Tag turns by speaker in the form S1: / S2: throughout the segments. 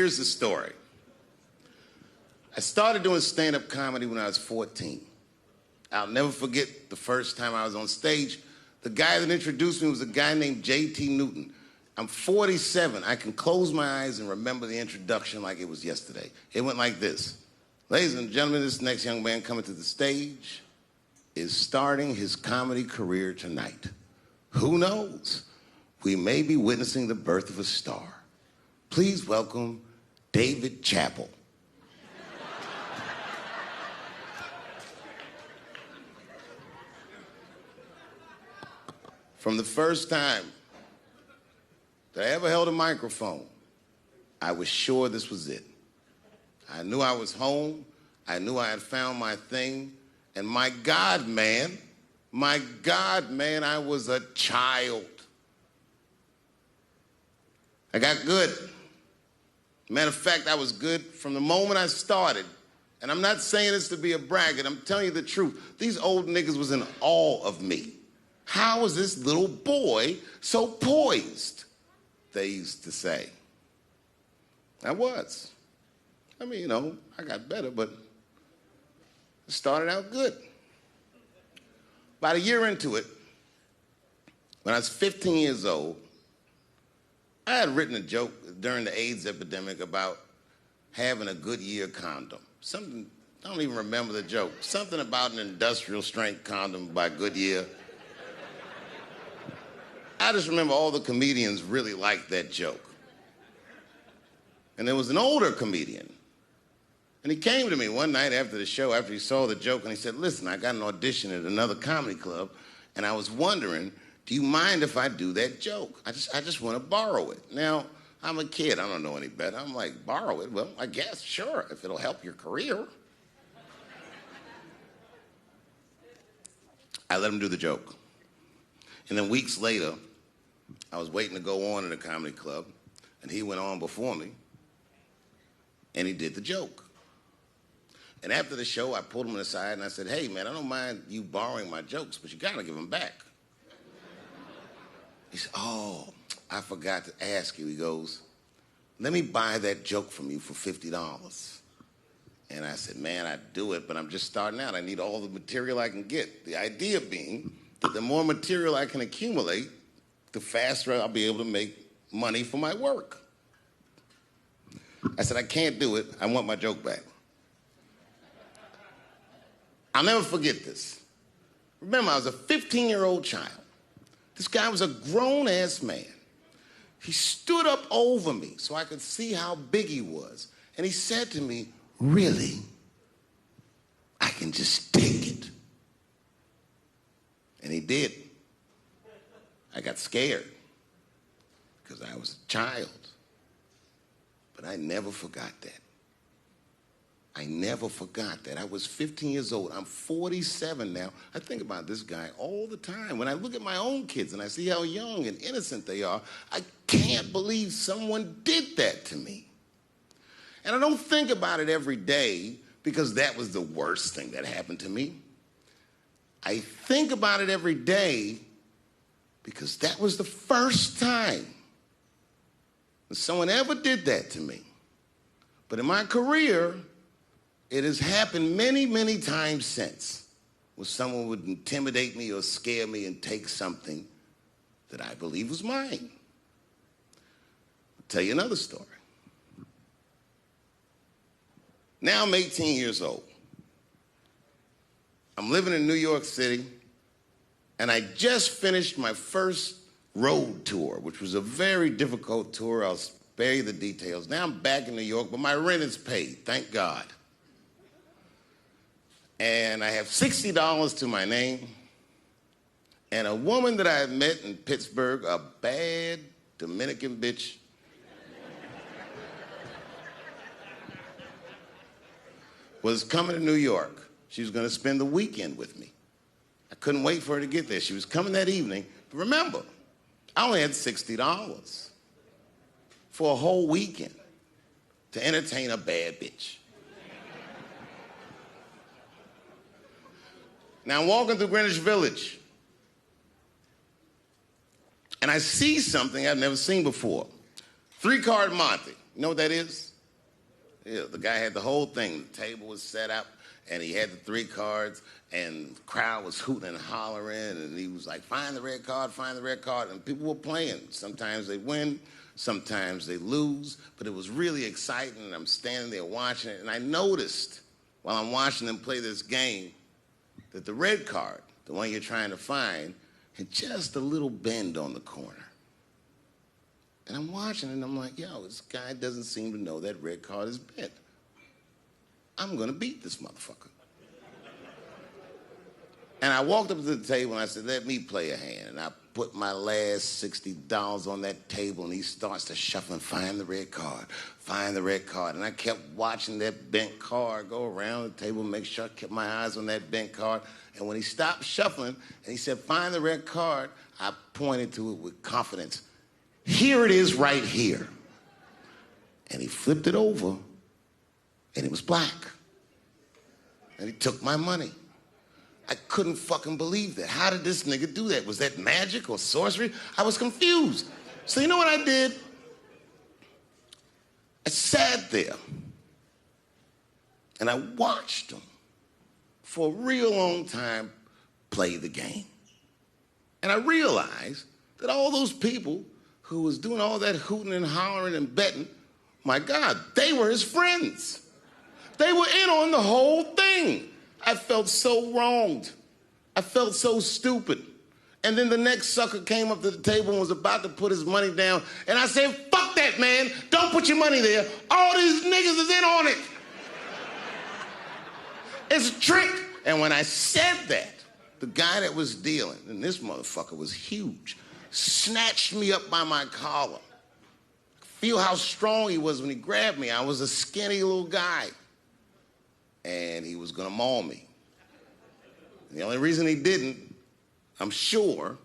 S1: Here's the story. I started doing stand-up comedy when I was 14. I'll never forget the first time I was on stage. The guy that introduced me was a guy named J.T. Newton. I'm 47. I can close my eyes and remember the introduction like it was yesterday. It went like this. Ladies and gentlemen, this next young man coming to the stage is starting his comedy career tonight. Who knows? We may be witnessing the birth of a star. Please welcome David Chappelle. From the first time that I ever held a microphone, I was sure this was it. I knew I was home. I knew I had found my thing. And my God, man, I was a child. I got good. Matter of fact, I was good from the moment I started. And I'm not saying this to be a braggart. I'm telling you the truth. These old niggas was in awe of me. How was this little boy so poised? They used to say. I was. I mean, you know, I got better, but it started out good. About a year into it, when I was 15 years old, I had written a joke during the AIDS epidemic about having a Goodyear condom. Something, I don't even remember the joke. Something about an industrial strength condom by Goodyear. I just remember all the comedians really liked that joke. And there was an older comedian. And he came to me one night after the show, after he saw the joke, and he said, listen, I got an audition at another comedy club, and I was wondering, do you mind if I do that joke? I just want to borrow it. Now, I'm a kid. I don't know any better. I'm like, borrow it? Well, I guess, sure, if it'll help your career. I let him do the joke. And then weeks later, I was waiting to go on in a comedy club, and he went on before me, and he did the joke. And after the show, I pulled him aside, and I said, hey, man, I don't mind you borrowing my jokes, but you got to give them back. He said, oh, I forgot to ask you. He goes, let me buy that joke from you for $50. And I said, man, I'd do it, but I'm just starting out. I need all the material I can get. The idea being that the more material I can accumulate, the faster I'll be able to make money for my work. I said, I can't do it. I want my joke back. I'll never forget this. Remember, I was a 15-year-old child. This guy was a grown-ass man. He stood up over me so I could see how big he was. And he said to me, really? I can just take it. And he did. I got scared because I was a child. But I never forgot that. I never forgot that. I was 15 years old. I'm 47 now. I think about this guy all the time. When I look at my own kids and I see how young and innocent they are, I can't believe someone did that to me. And I don't think about it every day because that was the worst thing that happened to me. I think about it every day because that was the first time that someone ever did that to me. But in my career, it has happened many, many times since where someone would intimidate me or scare me and take something that I believe was mine. I'll tell you another story. Now I'm 18 years old. I'm living in New York City, and I just finished my first road tour, which was a very difficult tour. I'll spare you the details. Now I'm back in New York, but my rent is paid, thank God. And I have $60 to my name, and a woman that I had met in Pittsburgh, a bad Dominican bitch, was coming to New York. She was going to spend the weekend with me. I couldn't wait for her to get there. She was coming that evening. But remember, I only had $60 for a whole weekend to entertain a bad bitch. Now I'm walking through Greenwich Village, and I see something I've never seen before. 3-card Monte. You know what that is? Yeah, the guy had the whole thing. The table was set up, and he had the 3 cards, and the crowd was hooting and hollering, and he was like, find the red card, find the red card, and people were playing. Sometimes they win, sometimes they lose, but it was really exciting, and I'm standing there watching it, and I noticed while I'm watching them play this game that the red card, the one you're trying to find, had just a little bend on the corner. And I'm watching it, and I'm like, yo, this guy doesn't seem to know that red card is bent. I'm going to beat this motherfucker. And I walked up to the table, and I said, let me play a hand. And I put my last $60 on that table, and he starts to shuffle and find the red card, find the red card. And I kept watching that bent card go around the table, make sure I kept my eyes on that bent card. And when he stopped shuffling, and he said, find the red card, I pointed to it with confidence. Here it is right here. And he flipped it over, and it was black. And he took my money. I couldn't fucking believe that. How did this nigga do that? Was that magic or sorcery? I was confused. So you know what I did? I sat there, and I watched him for a real long time play the game. And I realized that all those people who was doing all that hooting and hollering and betting, my God, they were his friends. They were in on the whole thing. I felt so wronged. I felt so stupid. And then the next sucker came up to the table and was about to put his money down. And I said, fuck that, man. Don't put your money there. All these niggas is in on it. It's a trick. And when I said that, the guy that was dealing, and this motherfucker was huge, snatched me up by my collar. Feel how strong he was when he grabbed me. I was a skinny little guy. And he was gonna maul me. And the only reason he didn't, I'm sure,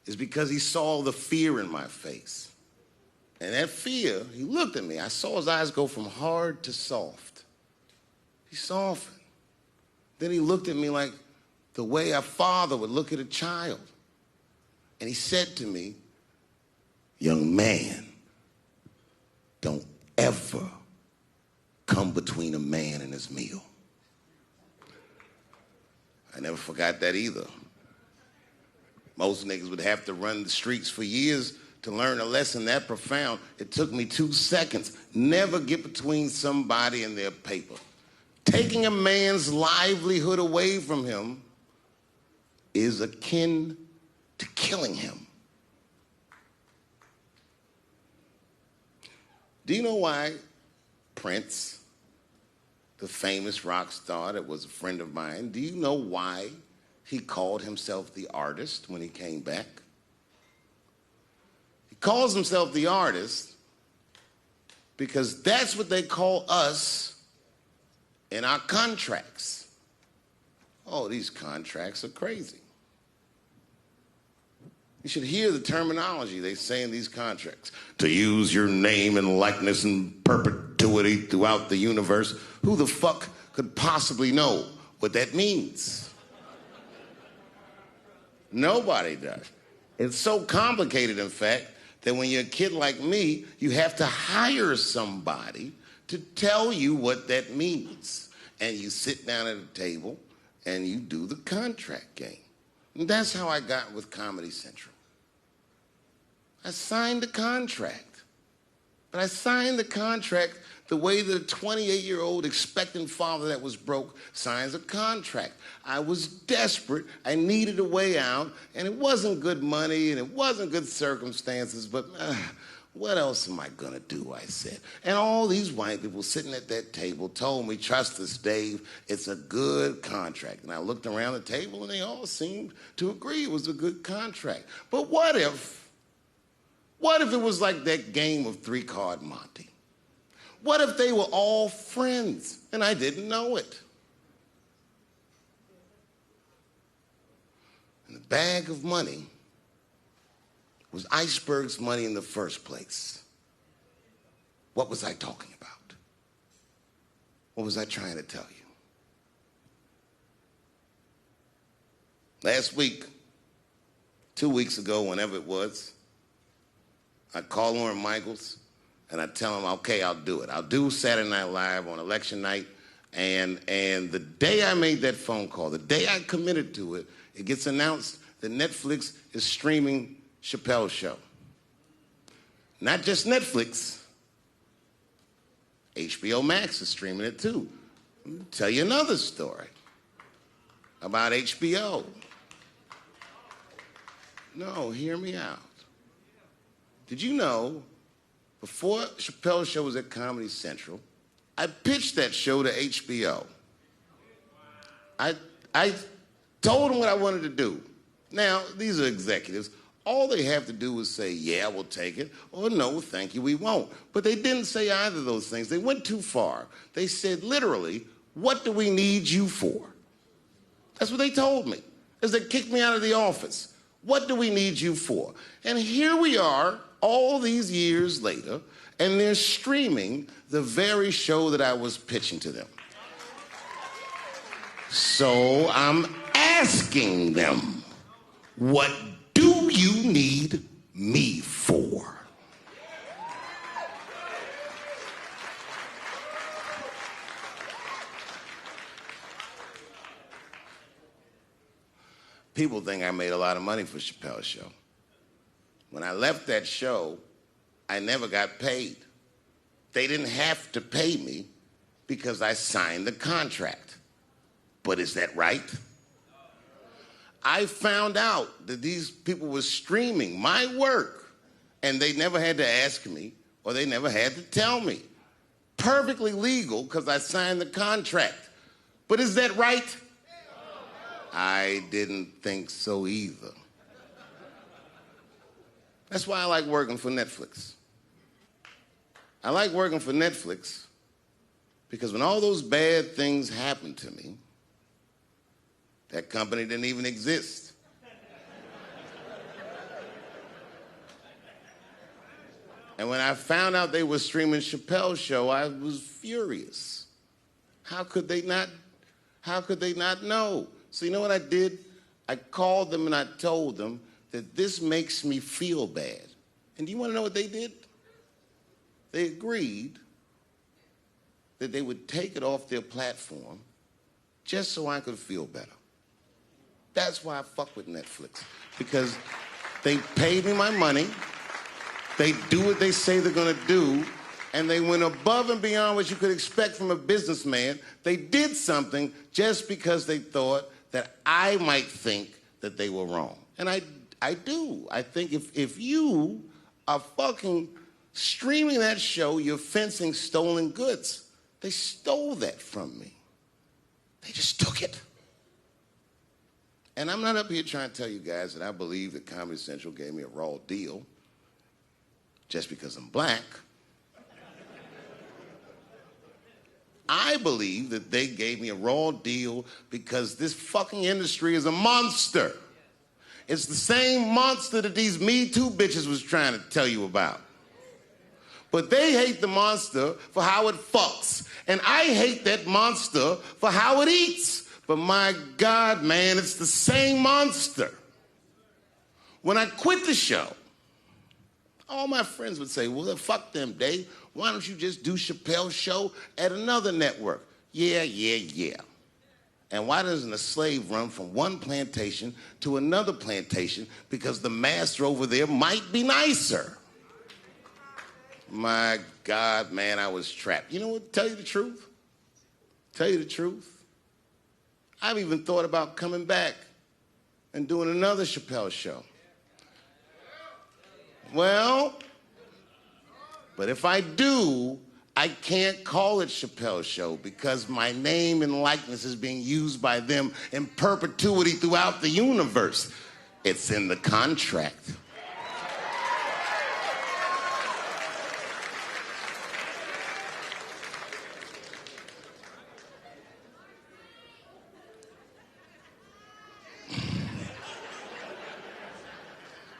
S1: is because he saw the fear in my face. And that fear, he looked at me. I saw his eyes go from hard to soft. He softened. Then he looked at me like the way a father would look at a child. And he said to me, young man, don't ever come between a man and his meal. I never forgot that either. Most niggas would have to run the streets for years to learn a lesson that profound. It took me 2 seconds. Never get between somebody and their paper. Taking a man's livelihood away from him is akin to killing him. Do you know why Prince, the famous rock star that was a friend of mine, do you know why he called himself the artist when he came back? He calls himself the artist because that's what they call us in our contracts. Oh, these contracts are crazy. You should hear the terminology they say in these contracts. To use your name and likeness in perpetuity throughout the universe. Who the fuck could possibly know what that means? Nobody does. It's so complicated, in fact, that when you're a kid like me, you have to hire somebody to tell you what that means. And you sit down at a table and you do the contract game. And that's how I got with Comedy Central. I signed the contract. But I signed the contract the way that a 28-year-old expectant father that was broke signs a contract. I was desperate. I needed a way out. And it wasn't good money and it wasn't good circumstances. But what else am I going to do, I said. And all these white people sitting at that table told me, trust us, Dave, it's a good contract. And I looked around the table and they all seemed to agree it was a good contract. But what if it was like that game of 3-Card Monte? What if they were all friends and I didn't know it? And the bag of money was Iceberg's money in the first place. What was I talking about? What was I trying to tell you? Last week, 2 weeks ago, whenever it was, I called Lauren Michaels And I tell them, okay, I'll do it. I'll do Saturday Night Live on election night. And the day I made that phone call, the day I committed to it, it gets announced that Netflix is streaming Chappelle's show. Not just Netflix, HBO Max is streaming it too. Let me tell you another story about HBO. No, hear me out. Did you know, before Chappelle's show was at Comedy Central, I pitched that show to HBO. I told them what I wanted to do. Now, these are executives. All they have to do is say, yeah, we'll take it, or no, thank you, we won't. But they didn't say either of those things. They went too far. They said, literally, what do we need you for? That's what they told me, as they kicked me out of the office. What do we need you for? And here we are, all these years later, and they're streaming the very show that I was pitching to them. So I'm asking them, what do you need me for? People think I made a lot of money for Chappelle's show. When I left that show, I never got paid. They didn't have to pay me because I signed the contract. But is that right? I found out that these people were streaming my work, and they never had to ask me, or they never had to tell me. Perfectly legal because I signed the contract. But is that right? I didn't think so either. That's why I like working for Netflix. I like working for Netflix because when all those bad things happened to me, that company didn't even exist. And when I found out they were streaming Chappelle's show, I was furious. How could they not know? So you know what I did? I called them and I told them that this makes me feel bad. And do you want to know what they did? They agreed that they would take it off their platform just so I could feel better. That's why I fuck with Netflix, because they paid me my money, they do what they say they're gonna do, and they went above and beyond what you could expect from a businessman. They did something just because they thought that I might think that they were wrong. And I do. I think if you are fucking streaming that show, you're fencing stolen goods. They stole that from me. They just took it. And I'm not up here trying to tell you guys that I believe that Comedy Central gave me a raw deal just because I'm black. I believe that they gave me a raw deal because this fucking industry is a monster. It's the same monster that these Me Too bitches was trying to tell you about. But they hate the monster for how it fucks. And I hate that monster for how it eats. But my God, man, it's the same monster. When I quit the show, all my friends would say, well, fuck them, Dave. Why don't you just do Chappelle's show at another network? Yeah. And why doesn't a slave run from one plantation to another plantation? Because the master over there might be nicer. My God, man, I was trapped. You know what? Tell you the truth. I've even thought about coming back and doing another Chappelle show. Well, but if I do, I can't call it Chappelle's show because my name and likeness is being used by them in perpetuity throughout the universe. It's in the contract.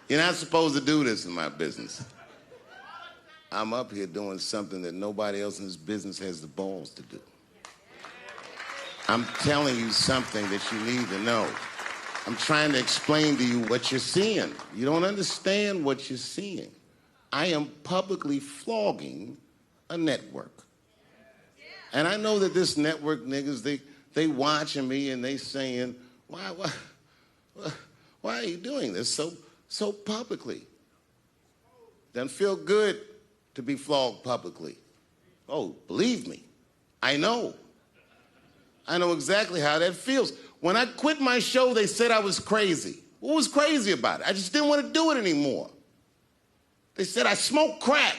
S1: You're not supposed to do this in my business. I'm up here doing something that nobody else in this business has the balls to do. I'm telling you something that you need to know. I'm trying to explain to you what you're seeing. You don't understand what you're seeing. I am publicly flogging a network. And I know that this network niggas, they watching me and they saying, why are you doing this so publicly? Doesn't feel good to be flogged publicly. Oh, believe me, I know. I know exactly how that feels. When I quit my show, they said I was crazy. What was crazy about it? I just didn't want to do it anymore. They said I smoked crack.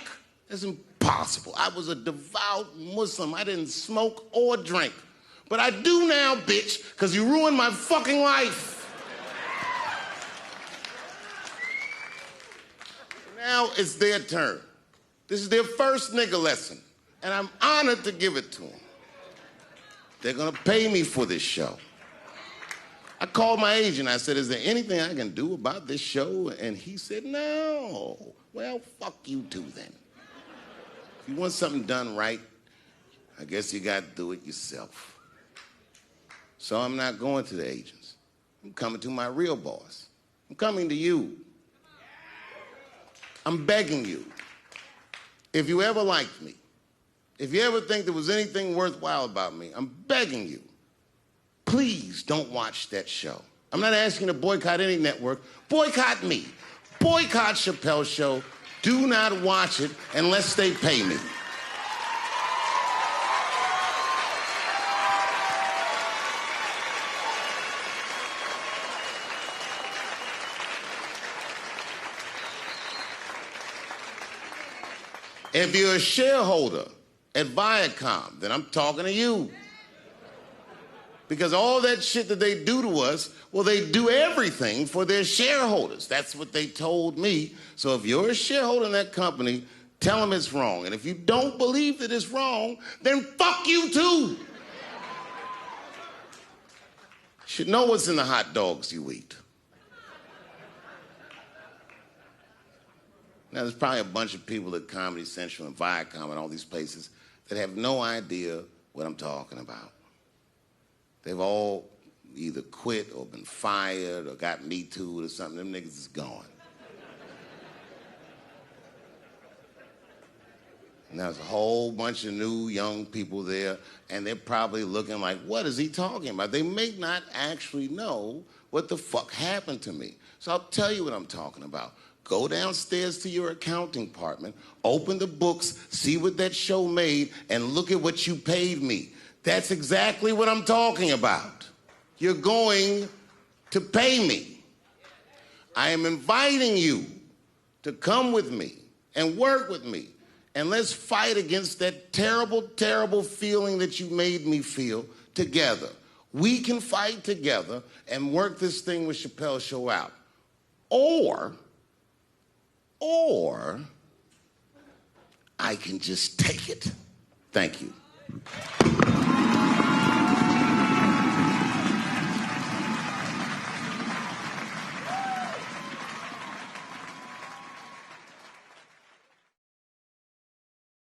S1: That's impossible. I was a devout Muslim. I didn't smoke or drink. But I do now, bitch, because you ruined my fucking life. Now it's their turn. This is their first nigga lesson, and I'm honored to give it to them. They're gonna pay me for this show. I called my agent. I said, is there anything I can do about this show? And he said, no. Well, fuck you too then. If you want something done right, I guess you got to do it yourself. So I'm not going to the agents. I'm coming to my real boss. I'm coming to you. I'm begging you. If you ever liked me, if you ever think there was anything worthwhile about me, I'm begging you. Please don't watch that show. I'm not asking you to boycott any network. Boycott me. Boycott Chappelle's show. Do not watch it unless they pay me. If you're a shareholder at Viacom, then I'm talking to you. Because all that shit that they do to us, well, they do everything for their shareholders. That's what they told me. So if you're a shareholder in that company, tell them it's wrong. And if you don't believe that it's wrong, then fuck you too. You should know what's in the hot dogs you eat. Now, there's probably a bunch of people at Comedy Central and Viacom and all these places that have no idea what I'm talking about. They've all either quit or been fired or got Me Too'd or something. Them niggas is gone. And there's a whole bunch of new young people there, and they're probably looking like, what is he talking about? They may not actually know what the fuck happened to me. So I'll tell you what I'm talking about. Go downstairs to your accounting department, open the books, see what that show made, and look at what you paid me. That's exactly what I'm talking about. You're going to pay me. I am inviting you to come with me and work with me. And let's fight against that terrible, terrible feeling that you made me feel together. We can fight together and work this thing with Chappelle's show out. Or I can just take it. Thank you.